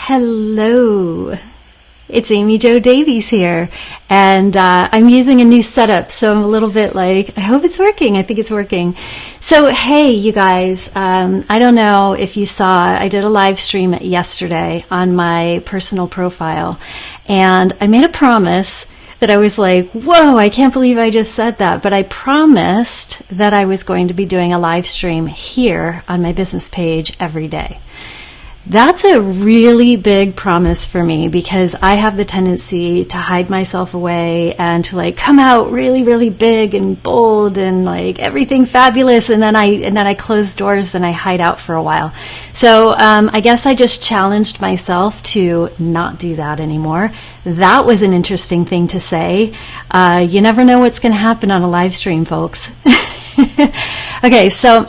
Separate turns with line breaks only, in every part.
Hello, it's Amy Jo Davies here, and I'm using a new setup, so I'm a little bit like, I hope it's working. I think it's working. So hey, you guys, I don't know if you saw, I did a live stream yesterday on my personal profile, and I made a promise that I was like, whoa, I can't believe I just said that, but I promised that I was going to be doing a live stream here on my business page every day. That's a really big promise for me because I have the tendency to hide myself away and to like come out really, really big and bold and like everything fabulous, and then I close doors and I hide out for a while. So I guess I just challenged myself to not do that anymore. That was an interesting thing to say. You never know what's going to happen on a live stream, folks. Okay, so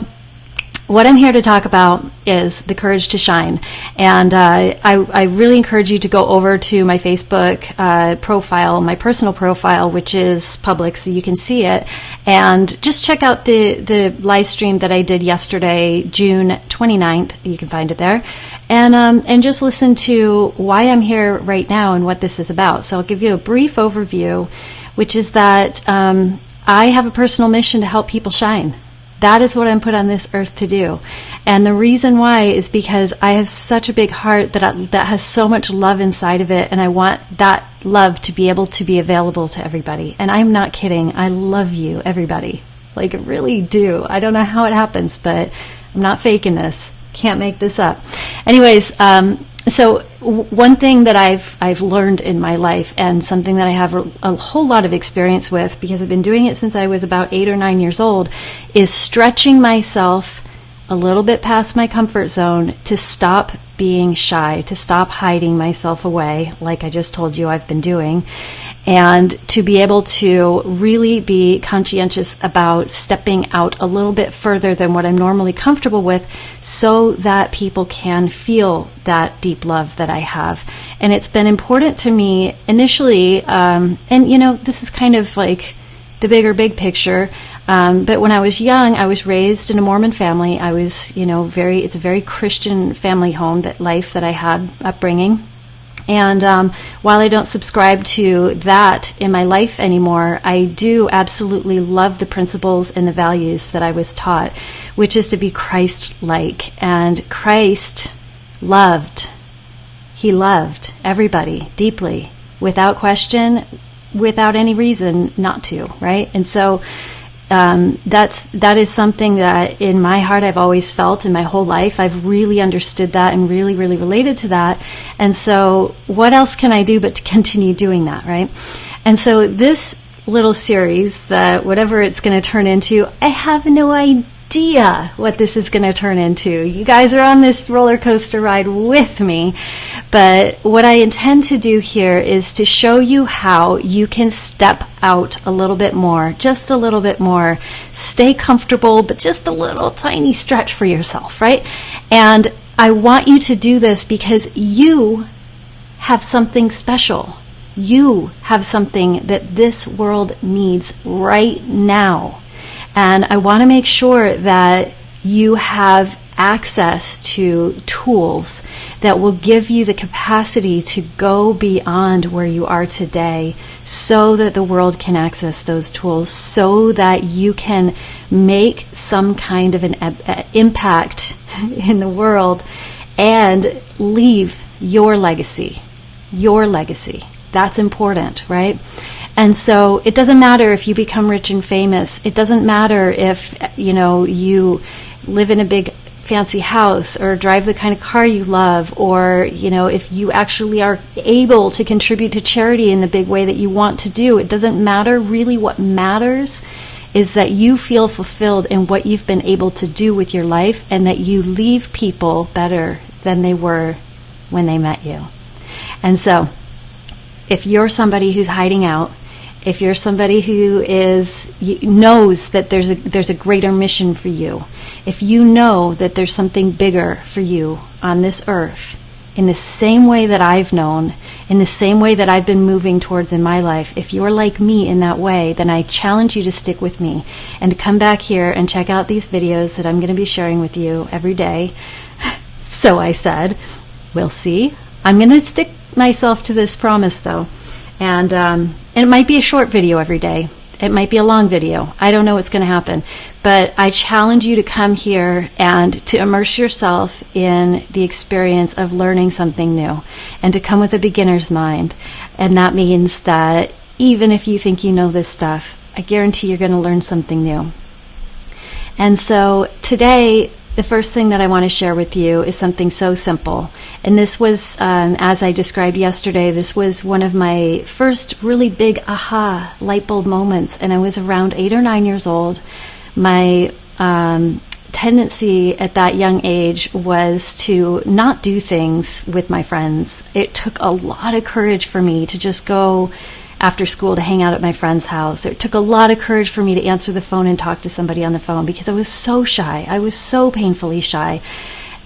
what I'm here to talk about is the courage to shine. And I really encourage you to go over to my Facebook profile, my personal profile, which is public so you can see it, and just check out the live stream that I did yesterday, June 29th. You can find it there. And just listen to why I'm here right now and what this is about. So I'll give you a brief overview, which is that I have a personal mission to help people shine. That is what I'm put on this earth to do. And the reason why is because I have such a big heart that has so much love inside of it, and I want that love to be able to be available to everybody. And I'm not kidding. I love you, everybody. Like, I really do. I don't know how it happens, but I'm not faking this. Can't make this up. Anyways, so one thing that I've learned in my life, and something that I have a whole lot of experience with because I've been doing it since I was about 8 or 9 years old, is stretching myself a little bit past my comfort zone to stop being shy, to stop hiding myself away, like I just told you I've been doing, and to be able to really be conscientious about stepping out a little bit further than what I'm normally comfortable with so that people can feel that deep love that I have. And it's been important to me initially, and you know, this is kind of like the big picture. But when I was young, I was raised in a Mormon family. I was, you know, it's a very Christian family home, that life that I had upbringing. And while I don't subscribe to that in my life anymore, I do absolutely love the principles and the values that I was taught, which is to be Christ-like. And Christ loved. He loved everybody deeply, without question, without any reason not to, right? And so that is something that in my heart I've always felt in my whole life. I've really understood that and really, really related to that. And so what else can I do but to continue doing that, right? And so this little series, whatever it's going to turn into, I have no idea what this is going to turn into. You guys are on this roller coaster ride with me. But what I intend to do here is to show you how you can step out a little bit more, just a little bit more, stay comfortable, but just a little tiny stretch for yourself, right? And I want you to do this because you have something special. You have something that this world needs right now. And I want to make sure that you have access to tools that will give you the capacity to go beyond where you are today so that the world can access those tools, so that you can make some kind of an impact in the world and leave your legacy. Your legacy. That's important, right? And so it doesn't matter if you become rich and famous. It doesn't matter if, you know, you live in a big fancy house or drive the kind of car you love, or, you know, if you actually are able to contribute to charity in the big way that you want to do. It doesn't matter. Really, what matters is that you feel fulfilled in what you've been able to do with your life, and that you leave people better than they were when they met you. And so if you're somebody who's hiding out, if you're somebody who knows that there's a greater mission for you, if you know that there's something bigger for you on this earth, in the same way that I've known, in the same way that I've been moving towards in my life, if you're like me in that way, then I challenge you to stick with me and to come back here and check out these videos that I'm going to be sharing with you every day. So I said, we'll see. I'm going to stick myself to this promise, though. And it might be a short video every day. It might be a long video. I don't know what's going to happen. But I challenge you to come here and to immerse yourself in the experience of learning something new, and to come with a beginner's mind. And that means that even if you think you know this stuff, I guarantee you're going to learn something new. And so today, the first thing that I want to share with you is something so simple. And this was, as I described yesterday, this was one of my first really big aha light bulb moments. And I was around 8 or 9 years old. My tendency at that young age was to not do things with my friends. It took a lot of courage for me to just go after school to hang out at my friend's house. It took a lot of courage for me to answer the phone and talk to somebody on the phone, because I was so shy. I was so painfully shy.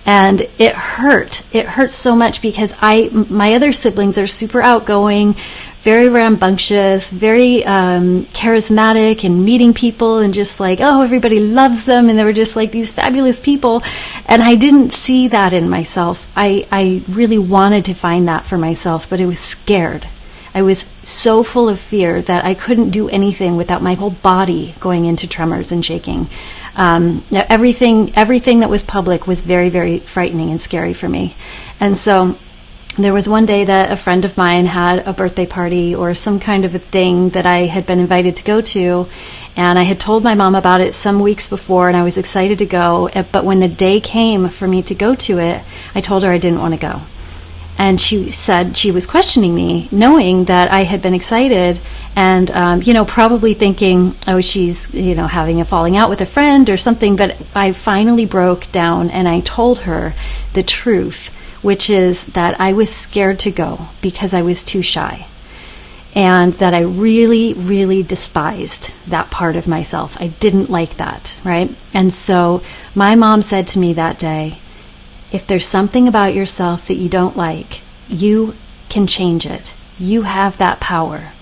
And it hurt. It hurt so much because my other siblings are super outgoing, very rambunctious, very charismatic, and meeting people, and just like, oh, everybody loves them, and they were just like these fabulous people. And I didn't see that in myself. I really wanted to find that for myself, but I was scared. I was so full of fear that I couldn't do anything without my whole body going into tremors and shaking. Everything that was public was very, very frightening and scary for me. And so there was one day that a friend of mine had a birthday party or some kind of a thing that I had been invited to go to, and I had told my mom about it some weeks before, and I was excited to go. But when the day came for me to go to it, I told her I didn't want to go. And she said she was questioning me, knowing that I had been excited, and probably thinking, oh, she's having a falling out with a friend or something. But I finally broke down and I told her the truth, which is that I was scared to go because I was too shy, and that I really, really despised that part of myself. I didn't like that, right? And so my mom said to me that day, if there's something about yourself that you don't like, you can change it. You have that power.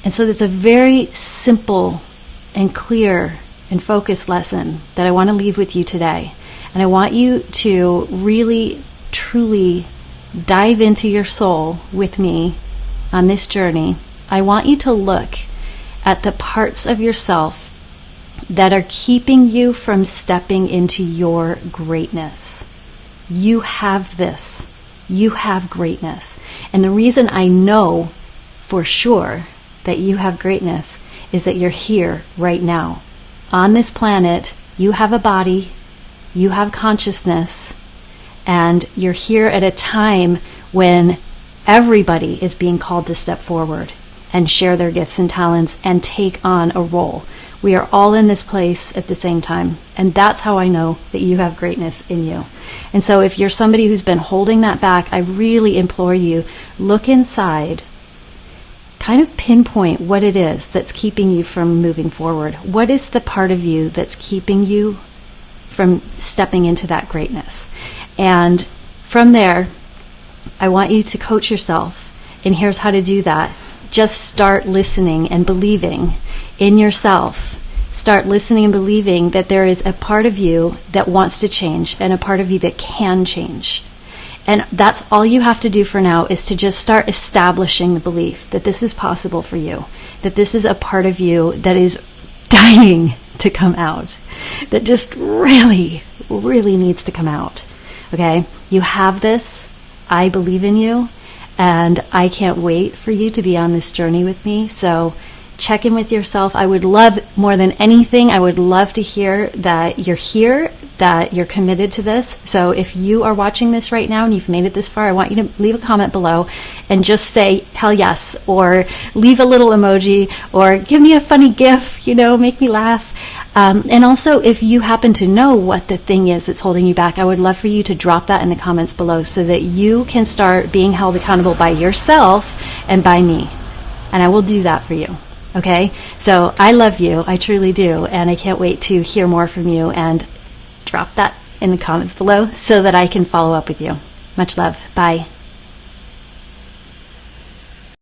And so that's a very simple and clear and focused lesson that I want to leave with you today. And I want you to really, truly dive into your soul with me on this journey. I want you to look at the parts of yourself that are keeping you from stepping into your greatness. You have this. You have greatness. And the reason I know for sure that you have greatness is that you're here right now. On this planet, you have a body, you have consciousness, and you're here at a time when everybody is being called to step forward and share their gifts and talents and take on a role. We are all in this place at the same time. And that's how I know that you have greatness in you. And so if you're somebody who's been holding that back, I really implore you, look inside, kind of pinpoint what it is that's keeping you from moving forward. What is the part of you that's keeping you from stepping into that greatness? And from there, I want you to coach yourself. And here's how to do that. Just start listening and believing in yourself. Start listening and believing that there is a part of you that wants to change and a part of you that can change. And that's all you have to do for now, is to just start establishing the belief that this is possible for you, that this is a part of you that is dying to come out, that just really, really needs to come out. Okay? You have this. I believe in you. And I can't wait for you to be on this journey with me. So check in with yourself. I would love, more than anything, I would love to hear that you're here, that you're committed to this. So if you are watching this right now and you've made it this far, I want you to leave a comment below and just say, hell yes, or leave a little emoji, or give me a funny GIF, make me laugh. And also, if you happen to know what the thing is that's holding you back, I would love for you to drop that in the comments below so that you can start being held accountable by yourself and by me. And I will do that for you. Okay? So I love you. I truly do. And I can't wait to hear more from you. And drop that in the comments below so that I can follow up with you. Much love. Bye.